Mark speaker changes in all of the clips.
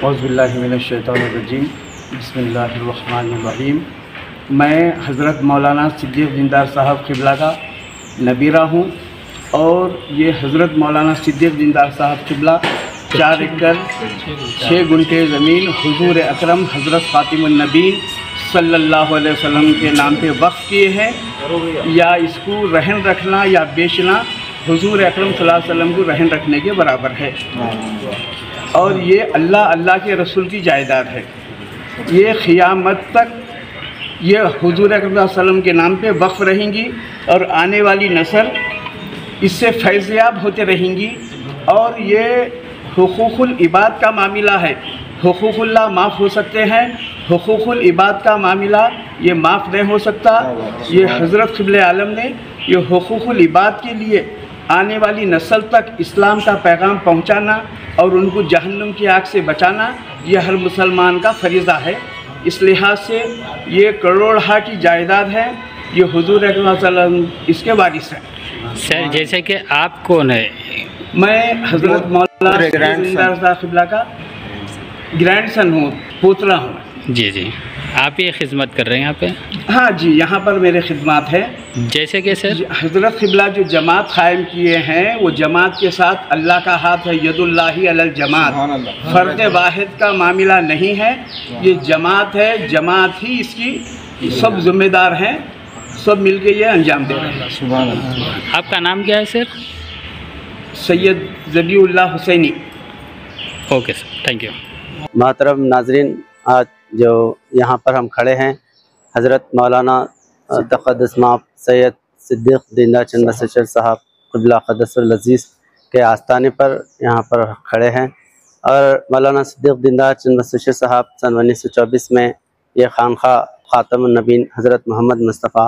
Speaker 1: औज़ुबिल्लाहि मिनश्शैतानिर्रजीम बिस्मिल्लाहिर्रहमानिर्रहीम। मैं हज़रत मौलाना सिद्दीक़ दीनदार साहब क़िबला का नबीरा हूँ और ये हज़रत मौलाना सिद्दीक़ दीनदार साहब क़िबला 4 एकड़ 6 गुंठे ज़मीन हुज़ूर अकरम हज़रत ख़ातिमुन नबीय्यीन सल्लल्लाहु अलैहि वसल्लम के नाम पे वक्फ़ किए हैं। या इसको रहन रखना या बेचना हुज़ूर अकरम सल्लल्लाहु अलैहि वसल्लम को रहन रखने के बराबर है। और ये अल्लाह के रसूल की जायदाद है। ये क़ियामत तक ये हुज़ूर अकरम सल्लल्लाहु अलैहि वसल्लम के नाम पे वक्फ़ रहेंगी और आने वाली नस्ल इससे फैज़याब होते रहेंगी। और ये हुकूक़ुल इबाद का मामला है। हुकूक़ुल्लाह माफ़ हो सकते हैं, हुकूक़ुल इबाद का मामला ये माफ़ नहीं हो सकता। ये हज़रत क़िबले आलम ने ये हुकूक़ुल इबाद के लिए आने वाली नस्ल तक इस्लाम का पैगाम पहुँचाना और उनको जहन्नुम की आग से बचाना ये हर मुसलमान का फ़रीज़ा है। इस लिहाज से ये करोड़हा की जायदाद है। ये हुज़ूर अकरम सल्लल्लाहु अलैहि वसल्लम इसके वारिस हैं।
Speaker 2: सर जैसे कि आप कौन है?
Speaker 1: मैं हज़रत मौलाना दीनदार साहब क़िबला का ग्रैंडसन हूँ, पोतरा हूँ।
Speaker 2: जी जी, आप ये खिदमत कर रहे हैं यहाँ पे?
Speaker 1: हाँ जी, यहाँ पर मेरे खिदमत है।
Speaker 2: जैसे कि सर
Speaker 1: हज़रत क़िबला जो जमात कायम किए हैं वो जमात के साथ अल्लाह का हाथ है। यदुल्लाहि अलल जमात, फ़र्द वाहिद का मामला नहीं है। ये जमात है, जमात ही इसकी सब ज़िम्मेदार हैं, सब मिलके ये अंजाम दे रहे हैं।
Speaker 2: आपका नाम क्या है sir?
Speaker 1: Syed Zabiullah Hussaini.
Speaker 2: Okay sir, thank you.
Speaker 3: मोहतरम नाजरीन, आज जो यहाँ पर हम खड़े हैं हज़रत मौलाना तक़द्दस माब सैयद सिद्दीक़ दीनदार चंद मसशर साहब क़िबला क़द्दसुल अज़ीज़ के आस्थाने पर यहाँ पर खड़े हैं। और मौलाना सिद्दीक़ दीनदार चंद मसशर साहब सन 1924 में ये खानखा ख़ातमुन नबीय्यीन हज़रत मोहम्मद मुस्तफ़ा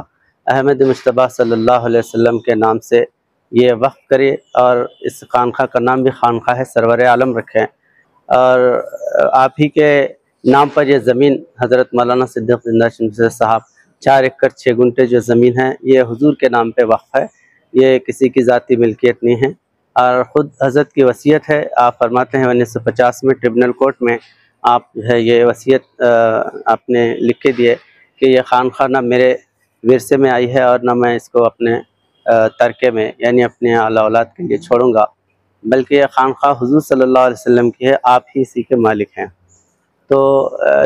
Speaker 3: अहमद मुज्तबा सल्लल्लाहु अलैहि वसल्लम के नाम से ये वक़्फ़ करे और इस खानखा का नाम भी खानखा है सरवर आलम रखें। और आप ही के नाम पर यह ज़मीन हज़रत मौलाना सिद्दीक़ दीनदार चंद साहब 4 एकड़ 6 गुंठे जो ज़मीन है ये हुजूर के नाम पे वक्फ़ है। ये किसी की ज़ाती मिल्कियत नहीं है और ख़ुद हज़रत की वसीयत है। आप फरमाते हैं 1950 में ट्रिब्यूनल कोर्ट में आप जो है ये वसीयत आपने लिख के दिए कि ये खानखा ना मेरे विरसे में आई है और ना मैं इसको अपने तरके में यानी अपने आला औलाद के लिए छोड़ूंगा, बल्कि यह खानखा हुजूर सल्लल्लाहु अलैहि वसल्लम की है, आप ही इसी के मालिक हैं। तो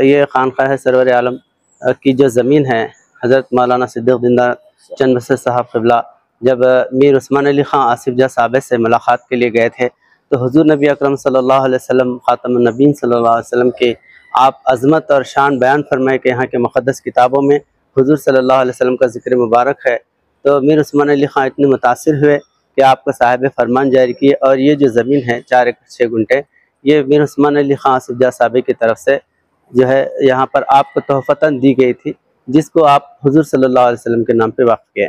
Speaker 3: ये खानखा है सरवर आलम की जो ज़मीन है। हज़रत मौलाना सिद्दीक़ दीनदार चंद मसशर साहब क़िबला जब मीर उस्मान अली ख़ां आसिफ जा साहब से मुलाक़ात के लिए गए थे तो हुजूर नबी अकरम सल्लल्लाहु अलैहि वसल्लम ख़ातमुन नबीय्यीन सल्लल्लाहु अलैहि वसल्लम के आप अज़मत और शान बयान फरमाए कि यहाँ के मुक़द्दस किताबों में हुजूर सल्लल्लाहु अलैहि वसल्लम का ज़िक्र मुबारक है। तो मीर उस्मान अली ख़ां इतने मुतासिर हुए कि आपका साहिब फरमान जारी किए और ये जो ज़मीन है 4 एकड़ 6 गुंठे ये मीर उस्मान अली ख़ां आसिफ जा साहब की तरफ से जो है यहाँ पर आपको तोहफ़तन दी गई थी, जिसको आप हुजूर सल्लल्लाहु अलैहि वसल्लम के नाम पे वक्फ़ किए।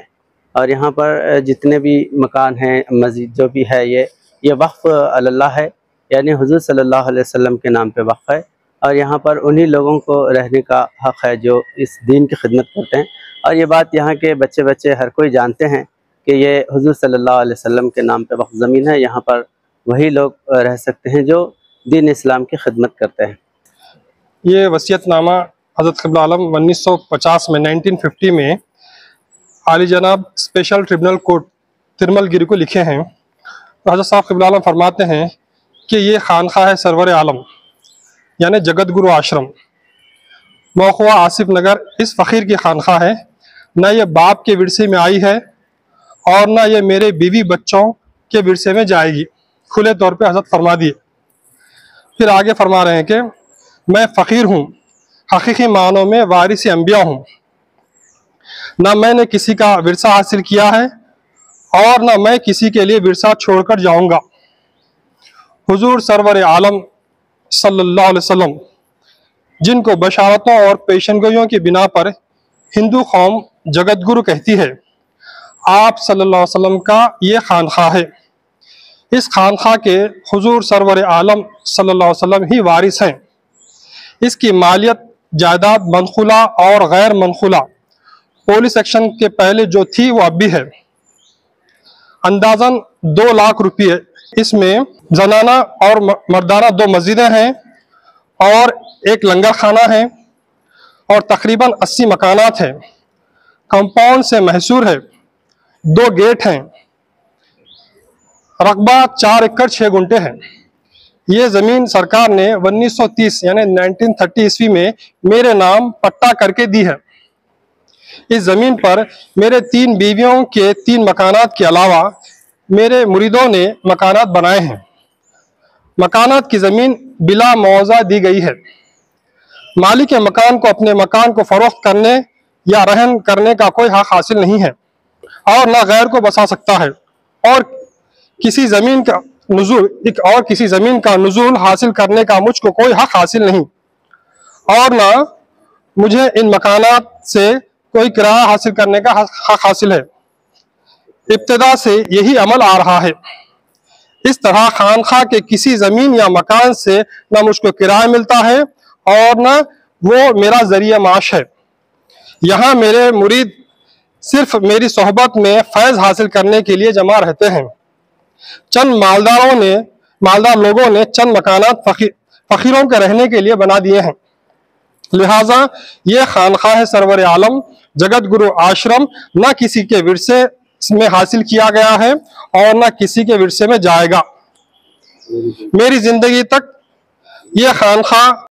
Speaker 3: और यहाँ पर जितने भी मकान हैं, मस्जिद जो भी है ये वक्फ़ अल्लाह है, यानी हुजूर सल्लल्लाहु अलैहि वसल्लम के नाम पे वक्फ़ है। और यहाँ पर उन्हीं लोगों को रहने का हक़ है जो इस दीन की खिदमत करते हैं। और ये बात यहाँ के बच्चे हर कोई जानते हैं कि ये हुजूर सल्लल्लाहु अलैहि वसल्लम के नाम पे वक्फ़ ज़मीन है। यहाँ पर वही लोग रह सकते हैं जो दीन इस्लाम की खिदमत करते हैं।
Speaker 4: ये वसीयतनामा हज़रत क़िबला आलम 1950 में 1950 में आली जनाब स्पेशल ट्रिब्यूनल कोर्ट तिरमलगिरी को लिखे हैं। तो हज़रत साहब क़िबला आलम फरमाते हैं कि ये खानखा है सरवर आलम यानी जगत गुरु आश्रम मौक़वा आसिफ नगर इस फ़कीर की खानखा है। ना ये बाप के विरसे में आई है और ना ये मेरे बीवी बच्चों के विरसे में जाएगी, खुले तौर पे हज़रत फरमा दिए। फिर आगे फरमा रहे हैं कि मैं फ़कीर हूँ, हकीकी मानों में वारिस अंबिया हूँ। ना मैंने किसी का विरसा हासिल किया है और ना मैं किसी के लिए विरसा छोड़कर जाऊँगा। हुजूर सरवर आलम सल्लल्लाहु अलैहि वसल्लम जिनको बशारतों और पेशनगोइयों की बिना पर हिंदू कौम जगत गुरु कहती है, आप सल्लल्लाहु अलैहि वसल्लम का ये खानखा है। इस खानखा के हुजूर सरवर आलम सल्लल्लाहु अलैहि वसल्लम ही वारिस हैं। इसकी मालियत जायदाद मनखुला और गैर मनखुला पुलिस एक्शन के पहले जो थी वो अब भी है, अंदाज़न 2 लाख रुपये। इसमें जनाना और मर्दाना 2 मस्जिदें हैं और एक लंगर खाना है और तकरीबन 80 मकानात हैं। कंपाउंड से महसूर है, 2 गेट हैं, रकबा 4 एकड़ 6 गुंठे है। ये ज़मीन सरकार ने 1930 यानी 1930 ईस्वी में मेरे नाम पट्टा करके दी है। इस ज़मीन पर मेरे 3 बीवियों के 3 मकानात के अलावा मेरे मुरीदों ने मकानात बनाए हैं। मकानात की ज़मीन बिला मुआवजा दी गई है। मालिक मकान को अपने मकान को फरोख्त करने या रहन करने का कोई हक हासिल नहीं है और न गैर को बसा सकता है और किसी ज़मीन का नुज़ूल हासिल करने का मुझको कोई हक हासिल नहीं और ना मुझे इन मकानात से कोई किराया हासिल करने का हक हासिल है। इब्तिदा से यही अमल आ रहा है। इस तरह खानखा के किसी ज़मीन या मकान से ना मुझको किराया मिलता है और ना वो मेरा ज़रिया माश है। यहाँ मेरे मुरीद सिर्फ मेरी सोहबत में फैज़ हासिल करने के लिए जमा रहते हैं। चंद मालदार लोगों ने चंद मकानात फ़कीरों के रहने के लिए बना दिए हैं। लिहाजा ये खानखाह सरवर आलम जगत गुरु आश्रम न किसी के विरसे में हासिल किया गया है और न किसी के विरसे में जाएगा। मेरी जिंदगी तक ये खानखा